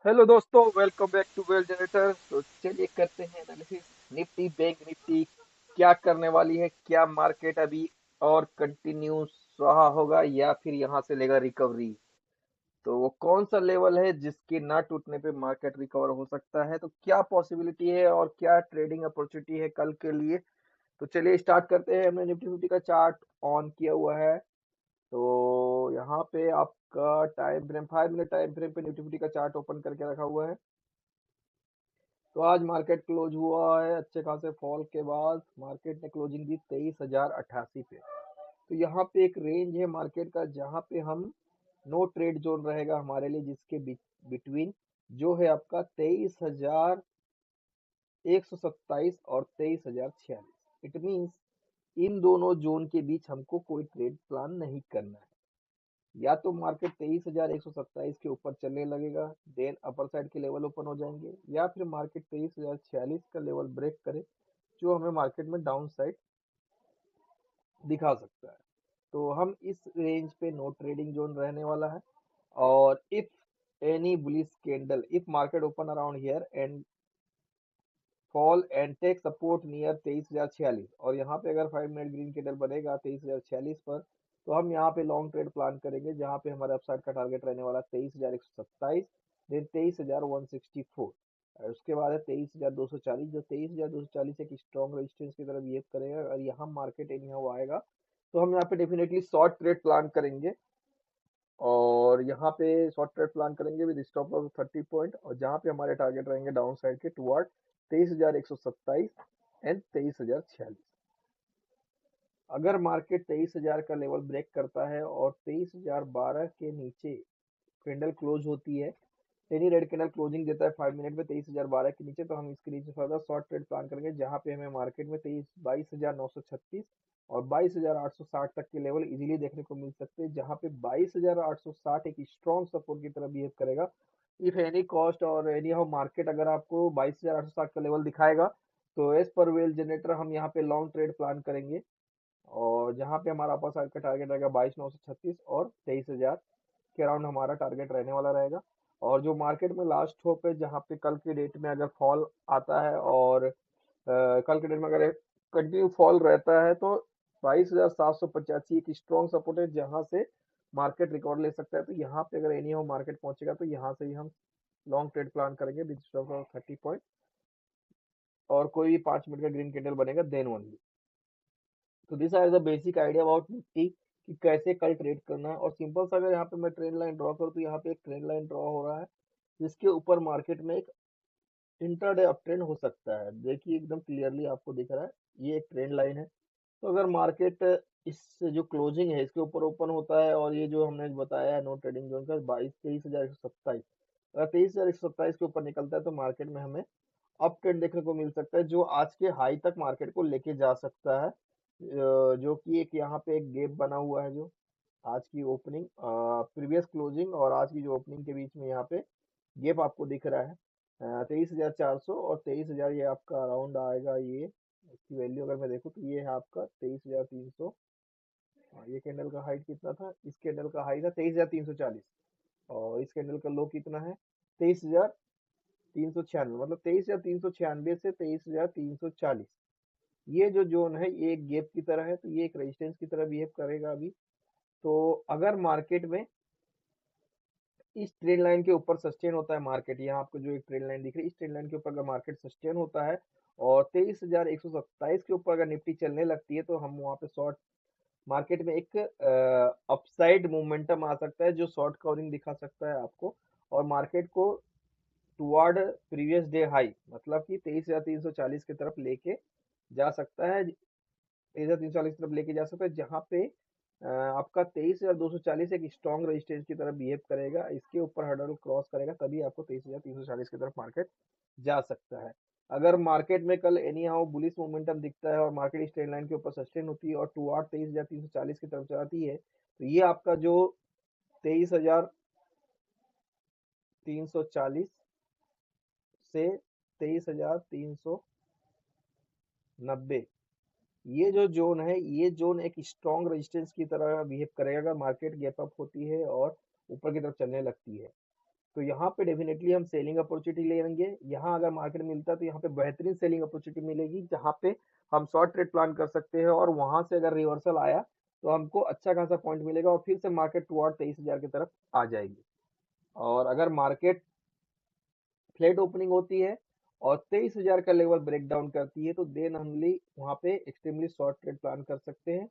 Hello दोस्तों, welcome back to well generator. तो चलिए करते हैं एनालिसिस। निफ्टी बैंक निफ्टी क्या करने वाली है, क्या मार्केट अभी और कंटिन्यू रहा होगा या फिर यहाँ से लेगा रिकवरी। तो वो कौन सा लेवल है जिसके ना टूटने पे मार्केट रिकवर हो सकता है, तो क्या पॉसिबिलिटी है और क्या ट्रेडिंग अपॉर्चुनिटी है कल के लिए। तो चलिए स्टार्ट करते हैं। हमने निफ्टी फिफ्टी का चार्ट ऑन किया हुआ है। तो यहाँ पे आपका time frame 5 minute time frame पे निफ्टी फिफ्टी का चार्ट ओपन करके रखा हुआ है। तो आज मार्केट क्लोज हुआ है अच्छे खासे फॉल के बाद। मार्केट ने क्लोजिंग दी 23,088 पे। तो यहाँ पे एक रेंज है मार्केट का जहाँ पे हम नो ट्रेड जोन रहेगा हमारे लिए, जिसके बिटवीन जो है आपका 23,127 और 23,046। इट मीन्स इन दोनों जोन के बीच हमको कोई ट्रेड प्लान नहीं करना है। या तो मार्केट 23,127 के ऊपर चलने लगेगा, देन अपर साइड के लेवल ओपन हो जाएंगे, या फिर मार्केट 23,046 का लेवल ब्रेक करे जो हमें मार्केट में डाउन साइड दिखा सकता है। तो हम इस रेंज पे नो ट्रेडिंग जोन रहने वाला है। और if any bullish candle, if market open around here and fall and take support near 23,046, और यहाँ पे अगर 5 मिनट ग्रीन कैंडल बनेगा 23,046 पर, तो हम यहाँ पे लॉन्ग ट्रेड प्लान करेंगे जहाँ पे हमारे अपसाइड का टारगेट रहने वाला 23,127, देन 23,164। और उसके बाद है 23,240, जो 23,240 एक स्ट्रॉन्ग रेजिस्टेंस की तरफ बिहेव करेगा। और यहाँ मार्केट एनी हाउ आएगा तो हम यहाँ पे डेफिनेटली शॉर्ट ट्रेड प्लान करेंगे। और यहाँ पे शॉर्ट ट्रेड प्लान करेंगे विद स्टॉप लॉस 30 पॉइंट, और जहाँ पे हमारे टारगेट रहेंगे डाउन साइड के टुवर्ड 23,127 एंड 23,046। अगर मार्केट 23,000 का लेवल ब्रेक करता है और 23,012 के नीचे कैंडल क्लोज होती है, एनी रेड कैंडल क्लोजिंग देता है 5 मिनट में 23,012 के नीचे, तो हम इसके नीचे फर्दर शॉर्ट ट्रेड प्लान करेंगे जहां पे हमें मार्केट में 22,936 और 22,860 तक के लेवल इजीली देखने को मिल सकते हैं, जहां पे 22,860 एक स्ट्रॉन्ग सपोर्ट की तरह बिहेव करेगा। इफ एनी कॉस्ट और एनी हाउ मार्केट अगर आपको 22,860 का लेवल दिखाएगा, तो एज पर वेल जनरेटर हम यहाँ पे लॉन्ग ट्रेड प्लान करेंगे। और जहाँ पे हमारा अपर साइड का टारगेट रहेगा 22,936 और 23,000 के अराउंड हमारा टारगेट रहने वाला रहेगा। और जो मार्केट में लास्ट होप है, जहाँ पे कल के डेट में अगर फॉल आता है और कल के डेट में अगर कंटिन्यू फॉल रहता है, तो 22,785 एक स्ट्रॉन्ग सपोर्ट है जहाँ से मार्केट रिकॉर्ड ले सकता है। तो यहाँ पे अगर एनी हाउ मार्केट पहुंचेगा तो यहाँ से ही हम लॉन्ग ट्रेड प्लान करेंगे विद स्टॉप ऑफ 30 पॉइंट। और कोई भी 5 मिनट का ग्रीन कैंडल बनेगा देन ओनली। तो this are the basic idea about Nifty कि कैसे कल ट्रेड करना है। और सिंपल सा अगर यहाँ पे मैं ट्रेंड लाइन ड्रॉ करूँ तो यहाँ पे एक ट्रेंड लाइन ड्रॉ हो रहा है जिसके ऊपर मार्केट में एक इंट्राडे अप ट्रेंड हो सकता है। देखिए एकदम क्लियरली आपको दिख रहा है, ये एक ट्रेंड लाइन है। तो अगर मार्केट इस जो क्लोजिंग है इसके ऊपर ओपन होता है, और ये जो हमने बताया है नो ट्रेडिंग जोन का 23,127, अगर 23,127 के ऊपर निकलता है तो मार्केट में हमें अप ट्रेंड देखने को मिल सकता है जो आज के हाई तक मार्केट को लेके जा सकता है। जो कि एक यहाँ पे एक गैप बना हुआ है, जो आज की ओपनिंग प्रीवियस क्लोजिंग और आज की जो ओपनिंग के बीच में यहाँ पे गैप आपको दिख रहा है 23,400 और 23,000, ये आपका अराउंड आएगा। ये इसकी वैल्यू अगर मैं देखूँ तो ये है आपका 23,300। ये कैंडल का हाइट कितना था, इस कैंडल का हाई था 23,340, और इस कैंडल का लो कितना है 23,396, मतलब 23,396 से 23,340। ये जो जोन है ये एक गैप की तरह है, तो ये एक रेजिस्टेंस की तरह बिहेव करेगा अभी। तो अगर मार्केट में इस ट्रेंड लाइन के ऊपर सस्टेन होता है मार्केट, यहाँ आपको जो एक ट्रेंड लाइन दिख रही है, इस ट्रेंड लाइन के ऊपर अगर मार्केट सस्टेन होता है और 23,127 के ऊपर अगर निफ्टी चलने लगती है, तो हम वहाँ पे शॉर्ट मार्केट में एक अपसाइड मोमेंटम आ सकता है जो शॉर्ट कवरिंग दिखा सकता है आपको। और मार्केट को टुवर्ड प्रीवियस डे हाई, मतलब कि 23,340 की तरफ लेके जा सकता है, 23,340 की तरफ लेके जा सकता है, जहाँ पे आपका 23,240 एक स्ट्रॉन्ग रेजिस्टेंस की तरफ बिहेव करेगा। इसके ऊपर हर्डल क्रॉस करेगा तभी आपको 23,340 की तरफ मार्केट जा सकता है। अगर मार्केट में कल एनी हाउ बुलिश मोमेंटम दिखता है और मार्केट इस ट्रेंड लाइन के ऊपर सस्टेन होती है और टुवर्ड 23,340 की तरफ जाती है, तो ये आपका जो 23,340 से 23,390, ये जो जोन है ये जोन एक स्ट्रॉन्ग रेजिस्टेंस की तरह बिहेव करेगा अगर मार्केट गैप अप होती है और ऊपर की तरफ चलने लगती है। तो यहाँ पे डेफिनेटली हम सेलिंग अपॉर्चुनिटी लेंगे। यहाँ अगर मार्केट मिलता है तो यहाँ पे बेहतरीन सेलिंग अपॉर्चुनिटी मिलेगी, जहाँ पे हम शॉर्ट ट्रेड प्लान कर सकते हैं, और वहां से अगर रिवर्सल आया तो हमको अच्छा खासा पॉइंट मिलेगा और फिर से मार्केट टुवर्ड 23,000 की तरफ आ जाएगी। और अगर मार्केट फ्लैट ओपनिंग होती है और 23,000 का लेवल ब्रेक डाउन करती है, तो देन हमली वहां पे एक्सट्रीमली शॉर्ट ट्रेड प्लान कर सकते हैं।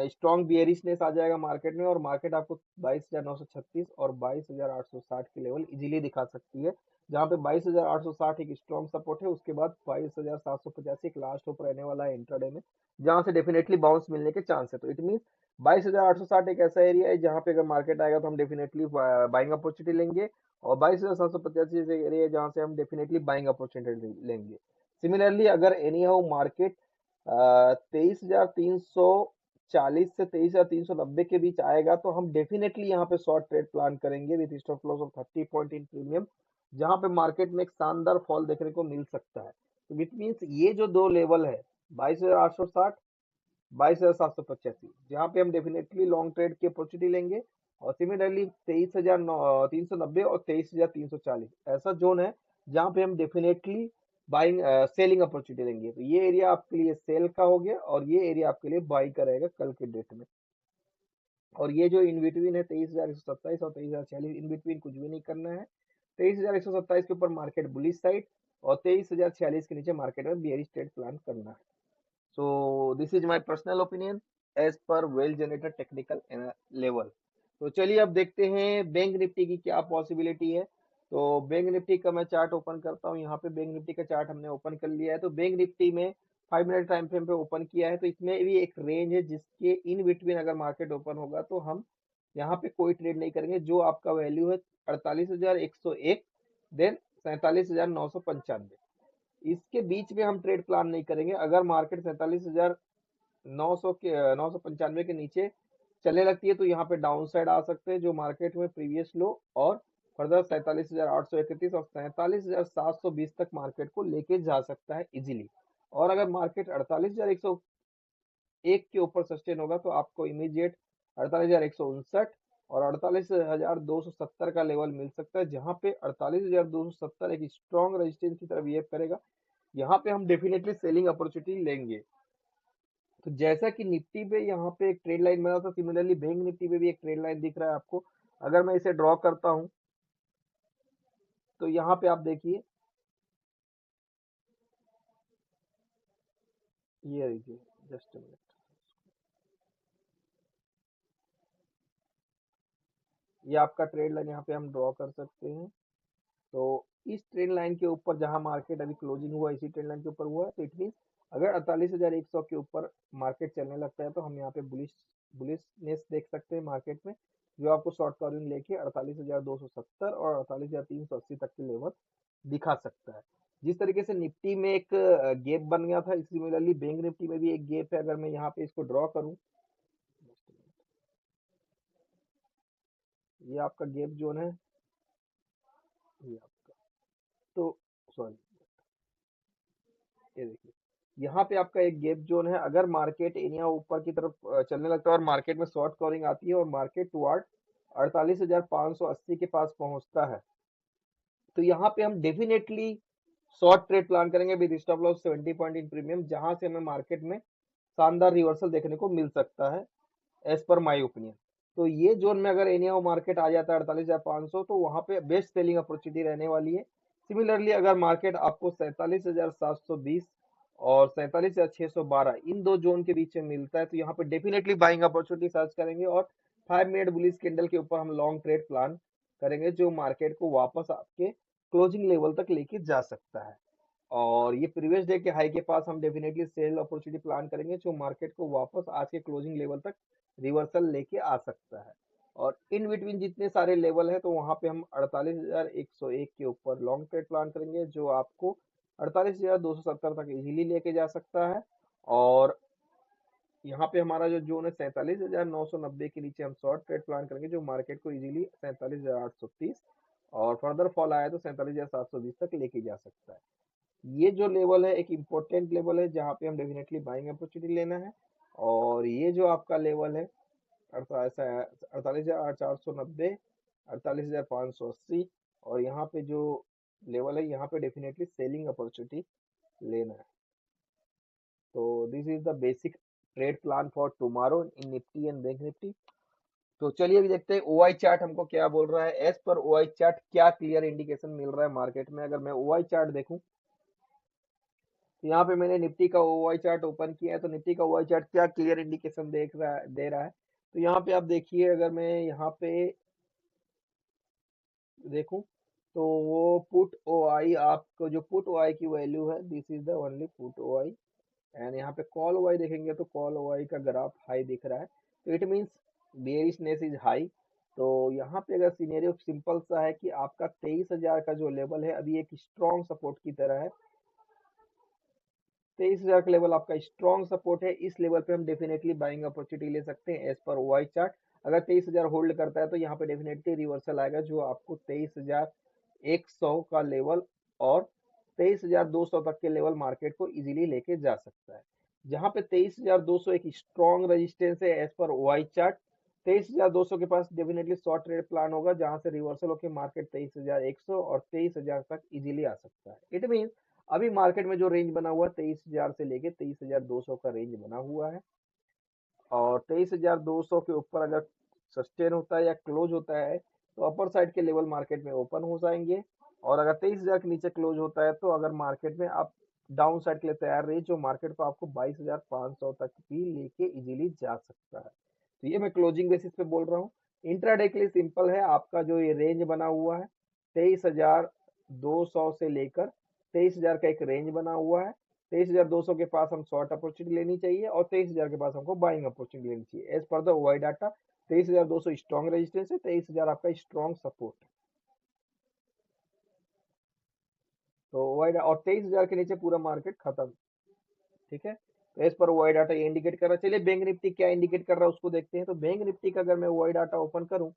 स्ट्रॉन्ग बियरिशनेस आ जाएगा मार्केट में, और मार्केट आपको 22,936 और 22,860 के लेवल इजीली दिखा सकती है, जहां पे 22,860 एक स्ट्रॉन्ग सपोर्ट है। उसके बाद 22,785 एक लास्ट होप रहने वाला है इंट्राडे में, जहां से डेफिनेटली बाउंस मिलने के चांस है। तो इट मीन 22,860 एक ऐसा एरिया है जहां पे अगर मार्केट आएगा तो हम डेफिनेटली बाइंग अपॉर्चुनिटी लेंगे, और 22,785 से एरिया है जहां से हम डेफिनेटली बाइंग अपॉर्चुनिटी लेंगे। सिमिलरली अगर एनी हाउ मार्केट 23,340 से 23,390 के बीच आएगा तो हम डेफिनेटली यहाँ पे शॉर्ट ट्रेड प्लान करेंगे with stop loss of 30 point in premium, जहां पे मार्केट में एक शानदार फॉल देखने को मिल सकता है। तो विच मीन्स ये जो दो लेवल है, 22,860, 22,785, जहाँ पे हम डेफिनेटली लॉन्ग ट्रेड की अपॉर्चुनिटी लेंगे, और सिमिलरली 23,390 और 23,340 ऐसा जोन है जहाँ पे हम डेफिनेटली बाइंग सेलिंग अपॉर्चुनिटी लेंगे। तो ये एरिया आपके लिए सेल का हो गया, और ये एरिया आपके लिए बाई का रहेगा कल के डेट में। और ये जो इन बिटवीन है 23,127 और 23,046, इन बिटवीन कुछ भी नहीं करना है। 23,127 के ऊपर मार्केट बुलिश साइड, और 23,046 के नीचे मार्केट में बियरिश ट्रेड प्लान करना है। So this is my personal opinion as per well generated technical level। तो चलिए अब देखते हैं बैंक निफ्टी की क्या पॉसिबिलिटी है। तो बैंक निफ्टी का मैं चार्ट ओपन करता हूँ। यहाँ पे बैंक निफ्टी का चार्ट हमने ओपन कर लिया है। तो बैंक निफ्टी में 5 मिनट टाइम फ्रेम पे ओपन किया है, तो इसमें भी एक रेंज है जिसके इन बिटवीन अगर मार्केट ओपन होगा तो हम यहाँ पे कोई ट्रेड नहीं करेंगे। जो आपका वैल्यू है 48,101, देन 47,995, इसके बीच में हम ट्रेड प्लान नहीं करेंगे। अगर मार्केट 47,900 के 995 के नीचे चलने लगती है तो यहाँ पे डाउन साइड आ सकते हैं, जो मार्केट में प्रीवियस लो और फर्दर 47,831 और 47,720 तक मार्केट को लेके जा सकता है इजीली। और अगर मार्केट 48,101 के ऊपर सस्टेन होगा तो आपको इमीडिएट 48,159 और 48,270 का लेवल मिल सकता है, जहां पे 48,270 एक स्ट्रॉन्ग रेजिस्टेंस की तरफ बिहेव करेगा। यहाँ पे हम डेफिनेटली सेलिंग अपॉर्चुनिटी लेंगे। तो जैसा कि निफ्टी पे यहाँ पे एक ट्रेड लाइन बना था, सिमिलरली बैंक निफ्टी पे भी एक ट्रेड लाइन दिख रहा है आपको। अगर मैं इसे ड्रॉ करता हूँ तो यहाँ पे आप देखिए, ये देखिए, जस्ट मिनट, ये आपका ट्रेड लाइन यहाँ पे हम ड्रॉ कर सकते हैं। तो इस ट्रेंड लाइन के ऊपर जहां मार्केट अभी क्लोजिंग हुआ इसी ट्रेंड लाइन के ऊपर हुआ है, तो इट मीन अगर 48,100 के ऊपर मार्केट चलने लगता है तो हम यहाँ पे बुलिशनेस देख सकते हैं मार्केट में, जो आपको शॉर्ट कवरिंग लेके 48,270 और 48,380 तक के लेवल दिखा सकता है। जिस तरीके से निफ्टी में एक गैप बन गया था, सिमिलरली बैंक निफ्टी में भी एक गैप है। अगर मैं यहाँ पे इसको ड्रॉ करूँ, ये आपका गैप जोन है, ये आपका, तो सॉरी, ये देखिए, यहाँ पे आपका एक गैप जोन है। अगर मार्केट एरिया ऊपर की तरफ चलने लगता है और मार्केट में शॉर्ट कवरिंग आती है और मार्केट टुवर्ड 48,580 के पास पहुंचता है, तो यहाँ पे हम डेफिनेटली शॉर्ट ट्रेड प्लान करेंगे with stop loss 70 point in premium, जहां से हमें मार्केट में शानदार रिवर्सल देखने को मिल सकता है एज पर माई ओपिनियन। तो ये जोन में अगर एनी मार्केट आ जाता है 48,500, तो वहां पे बेस्ट सेलिंग अपॉर्चुनिटी रहने वाली है। सिमिलरली अगर मार्केट आपको 47,720 और 47,612 इन दो जोन के बीच में मिलता है, तो यहाँ पे डेफिनेटली बाइंग अपॉर्चुनिटी सर्च करेंगे, और 5 मिनट बुलिश कैंडल के ऊपर हम लॉन्ग ट्रेड प्लान करेंगे, जो मार्केट को वापस आपके क्लोजिंग लेवल तक लेके जा सकता है। और ये प्रीवियस डे के हाई के पास हम डेफिनेटली सेल अपॉर्चुनिटी प्लान करेंगे, जो मार्केट को वापस आज के क्लोजिंग लेवल तक रिवर्सल लेके आ सकता है। और इन बिटवीन जितने सारे लेवल है, तो वहां पे हम 48,101 के ऊपर लॉन्ग ट्रेड प्लान करेंगे, जो आपको 48,270 तक इजीली लेके जा सकता है। और यहाँ पे हमारा जो जोन है 47,990 के नीचे हम शॉर्ट ट्रेड प्लान करेंगे, जो मार्केट को इजीली 47,830 और फर्दर फॉल आया तो 47,720 तक लेके जा सकता है। ये जो लेवल है एक इम्पोर्टेंट लेवल है, जहाँ पे हम डेफिनेटली बाइंग अपॉर्चुनिटी लेना है। और ये जो आपका लेवल है 48,490, 48,580 और यहाँ पे जो लेवल है यहाँ पे डेफिनेटली सेलिंग अपॉर्चुनिटी लेना है। तो this is the basic trade plan for tomorrow in Nifty and bank Nifty. तो चलिए अभी देखते हैं ओआई चार्ट हमको क्या बोल रहा है। एज पर ओआई चार्ट क्या क्लियर इंडिकेशन मिल रहा है मार्केट में। अगर मैं ओआई चार्ट देखूं तो यहाँ पे मैंने निफ्टी का ओआई चार्ट ओपन किया है, तो निफ्टी का ओआई चार्ट क्या क्लियर इंडिकेशन दे रहा है। तो यहाँ पे आप देखिए, अगर मैं यहाँ पे देखूं तो वो पुट ओ आई, आपको जो पुट ओ आई की वैल्यू है, this is the only put O I. And यहाँ पे कॉल ओ आई देखेंगे तो कॉल ओ आई का ग्राफ हाई दिख रहा है, तो it means bearishness is high. तो यहाँ पे अगर सिनेरियो सिंपल सा है कि आपका 23,000 का जो लेवल है अभी एक स्ट्रॉन्ग सपोर्ट की तरह है। 23,000 का लेवल आपका स्ट्रॉन्ग सपोर्ट है, इस लेवल पे हम डेफिनेटली बाइंग अपॉर्चुनिटी ले सकते हैं एज पर वाई चार्ट। अगर 23,000 होल्ड करता है तो यहाँ पे डेफिनेटली रिवर्सल आएगा, जो आपको 23,100 का लेवल और 23,200 तक के लेवल मार्केट को इजीली लेके जा सकता है। जहाँ पे 23,200 एक स्ट्रॉन्ग रेजिस्टेंस है एज पर वाई चार्ट। 23,200 के पास डेफिनेटली शॉर्ट ट्रेड प्लान होगा, जहां से रिवर्सल होकर मार्केट 23,100 और 23,000 तक इजीली आ सकता है। इट मीन अभी मार्केट में जो रेंज बना हुआ है 23,000 से लेके 23,200 का रेंज बना हुआ है, और 23,200 के ऊपर अगर सस्टेन होता है या क्लोज होता है तो अपर साइड के लेवल मार्केट में ओपन हो जाएंगे। और अगर 23,000 के नीचे क्लोज होता है तो अगर मार्केट में आप डाउन साइड के लिए तैयार रहिए, जो मार्केट को आपको 22,500 तक भी लेके इजीली जा सकता है। तो ये मैं क्लोजिंग बेसिस पे बोल रहा हूँ। इंट्राडे के लिए सिंपल है, आपका जो ये रेंज बना हुआ है 23,200 से लेकर 23,000 का एक रेंज बना हुआ है। 23,200 के पास हम शॉर्ट अपॉर्चुनिटी लेनी चाहिए और 23,000 के पास हमको बाइंग अपॉर्चुनिटी लेनी चाहिए as per the OI data. 23,200 strong resistance है, 23,000 आपका स्ट्रॉन्ग सपोर्ट है। तो ओआई और 23,000 के नीचे पूरा मार्केट खत्म। ठीक है, तो इस पर ओआई डाटा ये इंडिकेट कर रहा है। चलिए बैंक निफ्टी क्या इंडिकेट कर रहा है उसको देखते हैं। तो बैंक निफ्टी का अगर मैं ओआई डाटा ओपन करूं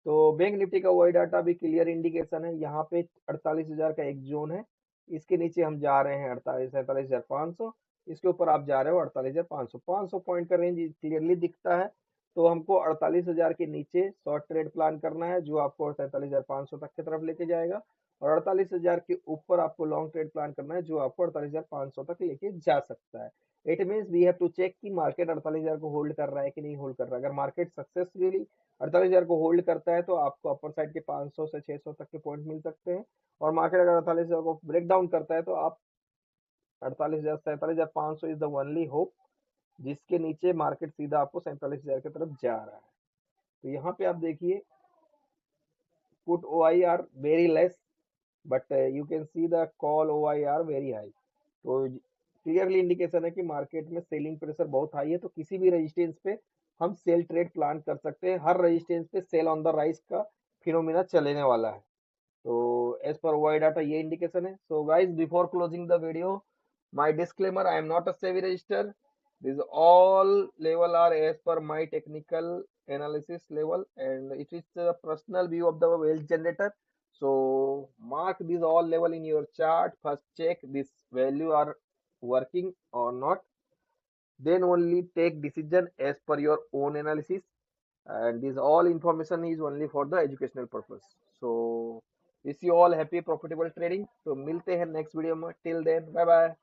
तो बैंक निफ्टी का ओआई डाटा भी क्लियर इंडिकेशन है। यहाँ पे 48,000 का एक जोन है, इसके नीचे हम जा रहे हैं 47,500, इसके ऊपर आप जा रहे हो 48,500। 500 पॉइंट का रेंज क्लियरली दिखता है। तो हमको 48,000 के नीचे शॉर्ट ट्रेड प्लान करना है, जो आपको 47,500 तक की तरफ लेके जाएगा, और 48,000 के ऊपर आपको लॉन्ग ट्रेड प्लान करना है, जो आपको 48,500 तक लेके जा सकता है। It means we have to check कि मार्केट 48,000 को होल्ड कर रहा है कि नहीं होल्ड कर रहा है। अगर मार्केट सक्सेसफुली 48,000 को होल्ड करता है तो आपको अपर साइड के 500 से 600 तक के पॉइंट मिल सकते हैं, और मार्केट अगर 48,000 को ब्रेक डाउन करता है तो आप 48,000 47,500 इज द ओनली होप, जिसके नीचे मार्केट सीधा आपको 47,000 की तरफ जा रहा है। तो यहाँ पे आप देखिए put O I are very less, but you can see the call O I are very high. तो क्लियरली इंडिकेशन है कि मार्केट में सेलिंग प्रेशर बहुत हाई है, तो किसी भी रेजिस्टेंस पे हम सेल ट्रेड प्लान कर सकते हैं। हर रेजिस्टेंस पे सेल ऑन द राइज का फिनोमिना चलने वाला है। तो एज पर वाई डाटा ये इंडिकेशन है। So guys, before closing the video, my disclaimer, I am not a SEBI register. This all level are as per my technical analysis level, and it is the personal view of the wealth generator. So mark these all level in your chart. First check this value are working or not, then only take decision as per your own analysis, and this all information is only for the educational purpose. So wish you all happy profitable trading. तो मिलते हैं next video में, till then bye bye.